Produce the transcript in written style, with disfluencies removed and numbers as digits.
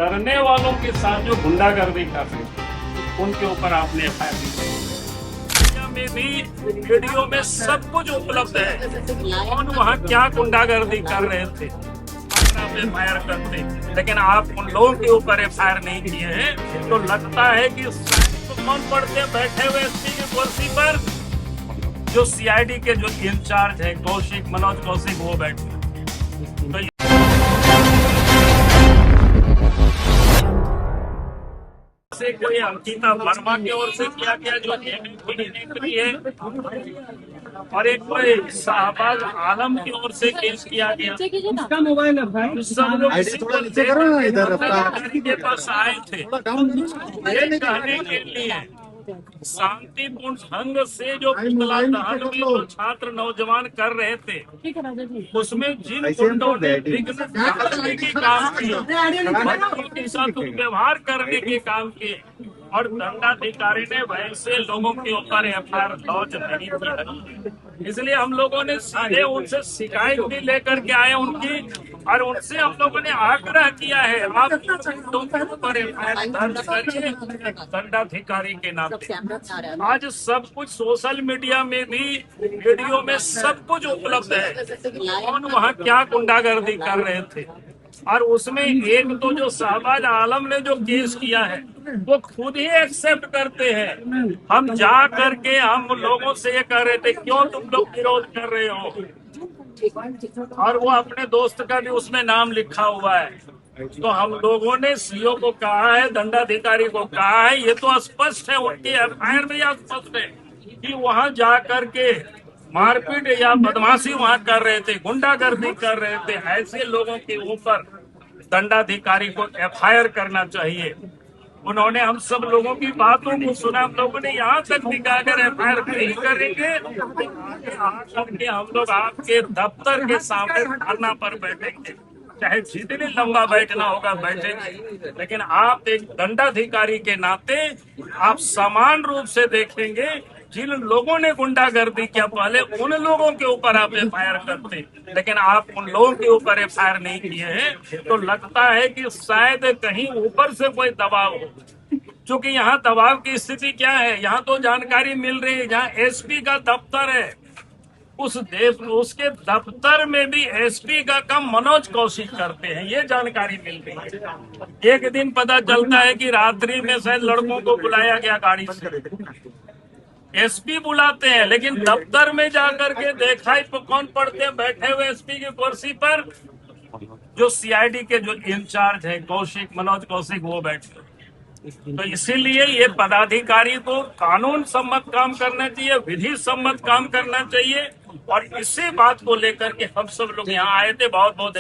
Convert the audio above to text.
डरने वालों के साथ जो गुंडागर्दी कर रहे थे उनके ऊपर आपने एफआईआर में भी वीडियो में सब कुछ उपलब्ध है। कौन वहाँ क्या गुंडागर्दी कर रहे थे आप एफआईआर करते, लेकिन आप उन लोगों के ऊपर एफआईआर नहीं किए हैं। तो लगता है कि कौन पढ़ते बैठे हुए एसपी की कुर्सी पर, जो सीआईडी के जो इंचार्ज है मनोज कौशिक वो बैठे। तो से कोई अंकिता वर्मा की ओर से किया गया जो नेत्री है, और एक कोई शाहबाज आलम की ओर से केस किया गया। इसका मोबाइल है भाई, सब लोग के पास आए थे ये कहने के लिए शांतिपूर्ण ढंग से जो पुतला दहन में जो छात्र नौजवान कर रहे थे, उसमें जिन गुंडों ने विघ्न डालने के काम किए, बच्चों के साथ व्यवहार करने के काम किए, और दंडाधिकारी ने वैसे लोगों के ऊपर एफआईआर लॉन्च नहीं की। इसलिए हम लोगों ने सीधे उनसे शिकायत भी लेकर के आए उनकी, और उनसे हम लोगों ने आग्रह किया है आप ऊपर एफआईआर दर्ज करिए दंडाधिकारी के नाम पे। आज सब कुछ सोशल मीडिया में भी वीडियो में सब कुछ उपलब्ध है। कौन वहाँ क्या गुंडागर्दी कर रहे थे, और उसमें एक तो जो शाहबाज आलम ने जो केस किया है वो खुद ही एक्सेप्ट करते हैं। हम जा करके हम लोगों से ये कह रहे थे क्यों तुम लोग विरोध कर रहे हो, और वो अपने दोस्त का भी उसमें नाम लिखा हुआ है। तो हम लोगों ने सीओ को कहा है, दंडाधिकारी को कहा है, ये तो स्पष्ट है उनकी एफआईआर में स्पष्ट है कि वहां जा करके मारपीट या बदमाशी वहां कर रहे थे, गुंडागर्दी कर रहे थे। ऐसे लोगों के ऊपर दंडाधिकारी को एफआईआर करना चाहिए। उन्होंने हम सब लोगों की बातों को सुना, हम लोगों ने यहाँ तक भी कहा अगर एफआईआर नहीं करेंगे तो आगे आकर के हम लोग आपके दफ्तर के सामने धरना पर बैठेंगे, चाहे जितने लंबा बैठना होगा बैठेंगे। लेकिन आप एक दंडाधिकारी के नाते आप समान रूप से देखेंगे, जिन लोगों ने गुंडागर्दी किया पहले उन लोगों के ऊपर आप एफआईआर करते, लेकिन आप उन लोगों के ऊपर एफआईआर नहीं किए हैं। तो लगता है कि शायद कहीं ऊपर से कोई दबाव हो, क्योंकि यहाँ दबाव की स्थिति क्या है, यहाँ तो जानकारी मिल रही है जहाँ एसपी का दफ्तर है उसके दफ्तर में भी एसपी का काम मनोज कौशिक करते हैं, ये जानकारी मिल रही है। एक दिन पता चलता है कि रात्रि में शायद लड़कों को बुलाया गया गाड़ी से, एसपी बुलाते हैं, लेकिन दफ्तर में जाकर के देखा ही कौन पढ़ते हैं बैठे हुए एसपी की कुर्सी पर, जो सीआईडी के जो इंचार्ज है मनोज कौशिक वो बैठे। तो इसीलिए ये पदाधिकारी को कानून सम्मत काम करना चाहिए, विधि सम्मत काम करना चाहिए, और इसी बात को लेकर के हम सब लोग यहाँ आए थे। बहुत बहुत